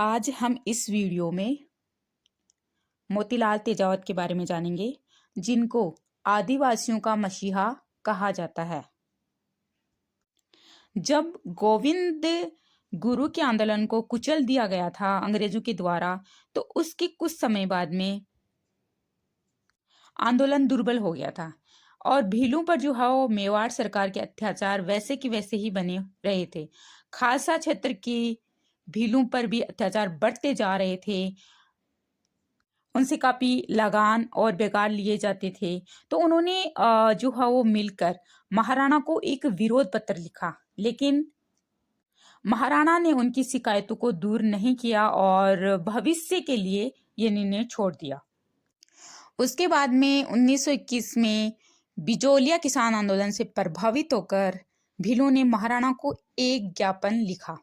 आज हम इस वीडियो में मोतीलाल तेजावत के बारे में जानेंगे, जिनको आदिवासियों का मसीहा कहा जाता है। जब गोविंद गुरु के आंदोलन को कुचल दिया गया था अंग्रेजों के द्वारा, तो उसके कुछ समय बाद में आंदोलन दुर्बल हो गया था और भीलों पर जो है वो मेवाड़ सरकार के अत्याचार वैसे की वैसे ही बने रहे थे। खालसा क्षेत्र की भीलों पर भी अत्याचार बढ़ते जा रहे थे, उनसे काफी लगान और बेगार लिए जाते थे। तो उन्होंने जो है वो मिलकर महाराणा को एक विरोध पत्र लिखा, लेकिन महाराणा ने उनकी शिकायतों को दूर नहीं किया और भविष्य के लिए ये निर्णय छोड़ दिया। उसके बाद में 1921 में बिजोलिया किसान आंदोलन से प्रभावित होकर भीलों ने महाराणा को एक ज्ञापन लिखा,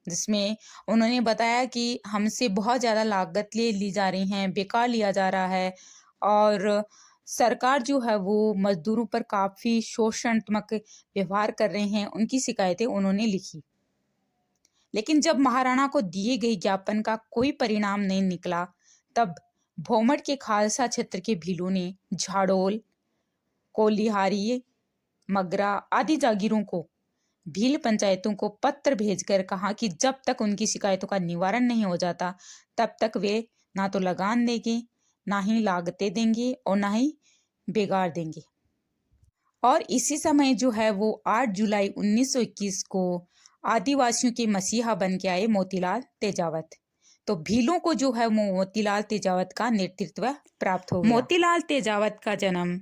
जिसमें उन्होंने बताया कि हमसे बहुत ज़्यादा लागत ली जा रही हैं, बेकार लिया जा रहा है और सरकार जो है वो मजदूरों पर काफ़ी शोषणात्मक व्यवहार कर रहे हैं। उनकी शिकायतें उन्होंने लिखी, लेकिन जब महाराणा को दिए गए ज्ञापन का कोई परिणाम नहीं निकला, तब भोमट के खालसा क्षेत्र के भीलों ने झाड़ोल, कोलिहारी, मगरा आदि जागीरों को भील पंचायतों को पत्र भेजकर कहा कि जब तक उनकी शिकायतों का निवारण नहीं हो जाता, तब तक वे ना तो लगान देंगे, ना ही लागतें देंगे और ना ही बेगार देंगे। और इसी समय जो है वो 8 जुलाई 1921 को आदिवासियों के मसीहा बन के आए मोतीलाल तेजावत। तो भीलों को जो है मोतीलाल तेजावत का नेतृत्व प्राप्त हो गया। मोतीलाल तेजावत का जन्म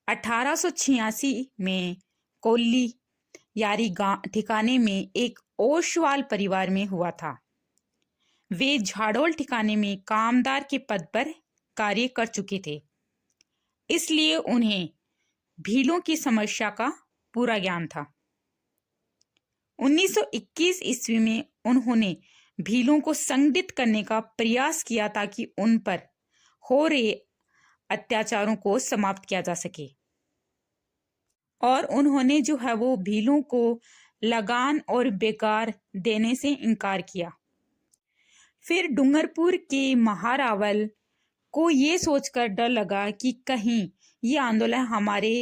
1886 में कोल्ली यारी ठिकाने में एक ओशवाल परिवार में हुआ था। वे झाड़ोल ठिकाने में कामदार के पद पर कार्य कर चुके थे, इसलिए उन्हें भीलों की समस्या का पूरा ज्ञान था। 1921 ईस्वी में उन्होंने भीलों को संगठित करने का प्रयास किया ताकि उन पर हो रहे अत्याचारों को समाप्त किया जा सके, और उन्होंने जो है वो भीलों को लगान और बेकार देने से इनकार किया। फिर डूंगरपुर के महारावल को ये सोचकर डर लगा कि कहीं ये आंदोलन हमारे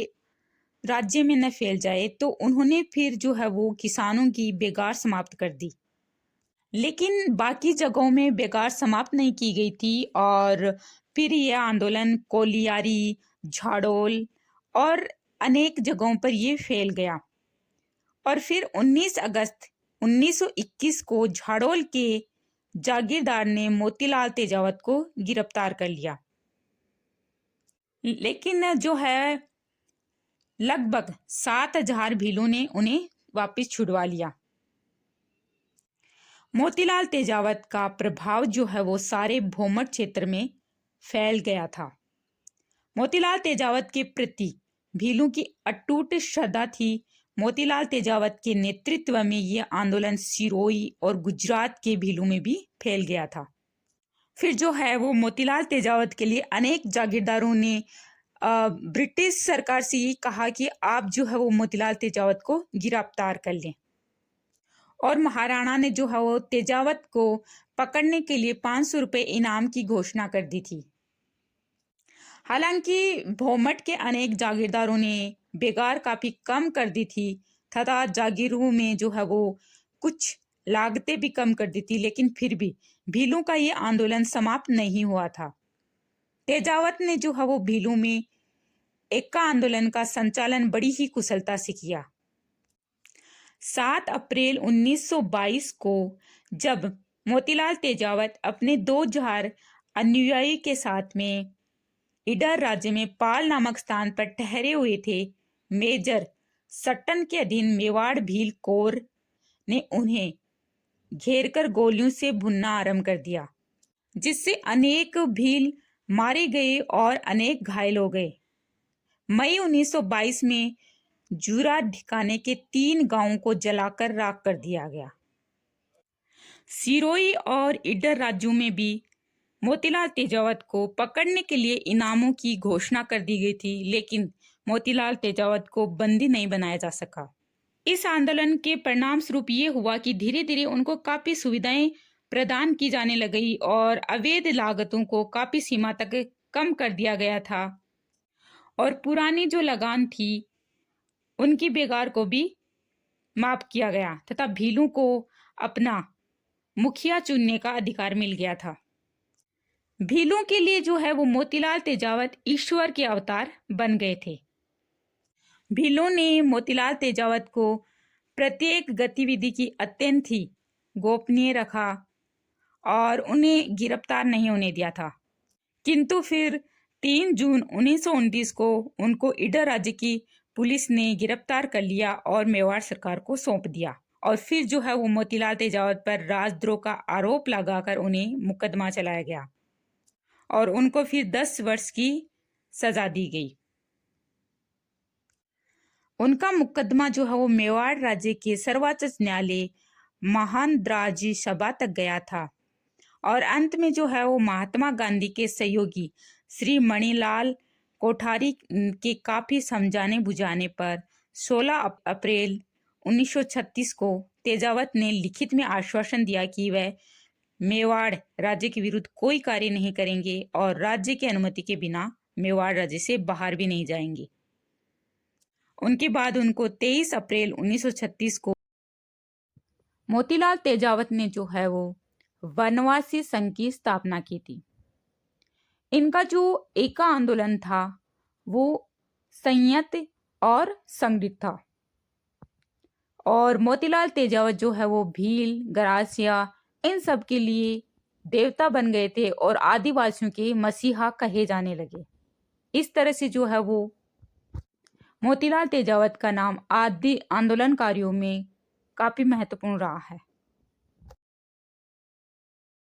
राज्य में न फैल जाए, तो उन्होंने फिर जो है वो किसानों की बेगार समाप्त कर दी। लेकिन बाकी जगहों में बेगार समाप्त नहीं की गई थी और फिर यह आंदोलन कोलियारी, झाड़ोल और अनेक जगहों पर ये फैल गया। और फिर 19 अगस्त 1921 को झाड़ोल के जागीरदार ने मोतीलाल तेजावत को गिरफ्तार कर लिया, लेकिन जो है लगभग 7,000 भीलों ने उन्हें वापस छुड़वा लिया। मोतीलाल तेजावत का प्रभाव जो है वो सारे भोमट क्षेत्र में फैल गया था। मोतीलाल तेजावत के प्रति भीलों की अटूट श्रद्धा थी। मोतीलाल तेजावत के नेतृत्व में यह आंदोलन सिरोही और गुजरात के भीलों में भी फैल गया था। फिर जो है वो मोतीलाल तेजावत के लिए अनेक जागीरदारों ने ब्रिटिश सरकार से ये कहा कि आप जो है वो मोतीलाल तेजावत को गिरफ्तार कर लें, और महाराणा ने जो है वो तेजावत को पकड़ने के लिए 500 रुपये इनाम की घोषणा कर दी थी। हालांकि भोमट के अनेक जागीरदारों ने बेगार काफी कम कर दी थी तथा जागीरों में जो है वो कुछ लागतें भी कम कर दी थी, लेकिन फिर भी भीलों का ये आंदोलन समाप्त नहीं हुआ था। तेजावत ने जो है वो भीलों में एक्का आंदोलन का संचालन बड़ी ही कुशलता से किया। 7 अप्रैल 1922 को जब मोतीलाल तेजावत अपने 2000 अनुयायी के साथ में इडर राज्य में पाल नामक स्थान पर ठहरे हुए थे, मेजर सट्टन के अधीन मेवाड़ भील कोर ने उन्हें घेरकर गोलियों से भुनना आरंभ कर दिया, जिससे अनेक भील मारे गए और अनेक घायल हो गए। मई 1922 में जूरा ठिकाने के 3 गांवों को जलाकर राख कर दिया गया। सिरोही और इडर राज्यों में भी मोतीलाल तेजावत को पकड़ने के लिए इनामों की घोषणा कर दी गई थी, लेकिन मोतीलाल तेजावत को बंदी नहीं बनाया जा सका। इस आंदोलन के परिणाम स्वरूप ये हुआ कि धीरे धीरे उनको काफी सुविधाएं प्रदान की जाने लगी और अवैध लागतों को काफी सीमा तक कम कर दिया गया था और पुरानी जो लगान थी उनकी बेगार को भी माफ किया गया तथा भीलों को अपना मुखिया चुनने का अधिकार मिल गया था। भीलों के लिए जो है वो मोतीलाल तेजावत ईश्वर के अवतार बन गए थे। भीलों ने मोतीलाल तेजावत को प्रत्येक गतिविधि की अत्यंत ही गोपनीय रखा और उन्हें गिरफ्तार नहीं होने दिया था। किंतु फिर 3 जून 1929 को उनको ईडर राज्य की पुलिस ने गिरफ्तार कर लिया और मेवाड़ सरकार को सौंप दिया और फिर जो है वो मोतीलाल तेजावत पर राजद्रोह का आरोप लगाकर उन्हें मुकदमा चलाया गया और उनको फिर 10 वर्ष की सजा दी गई। उनका मुकदमा जो है वो मेवाड़ राज्य के सर्वोच्च न्यायालय महानदराजी सभा तक गया था और अंत में जो है वो महात्मा गांधी के सहयोगी श्री मणिलाल कोठारी के काफी समझाने बुझाने पर 16 अप्रैल 1936 को तेजावत ने लिखित में आश्वासन दिया कि वह मेवाड़ राज्य के विरुद्ध कोई कार्य नहीं करेंगे और राज्य की अनुमति के बिना मेवाड़ राज्य से बाहर भी नहीं जाएंगे। उनके बाद उनको 23 अप्रैल 1936 को मोतीलाल तेजावत ने जो है वो वनवासी संघ की स्थापना की थी। इनका जो एका आंदोलन था वो संयत और संगठित था और मोतीलाल तेजावत जो है वो भील गरासिया इन सब के लिए देवता बन गए थे और आदिवासियों के मसीहा कहे जाने लगे। इस तरह से जो है वो मोतीलाल तेजावत का नाम आदि आंदोलनकारियों में काफी महत्वपूर्ण रहा है।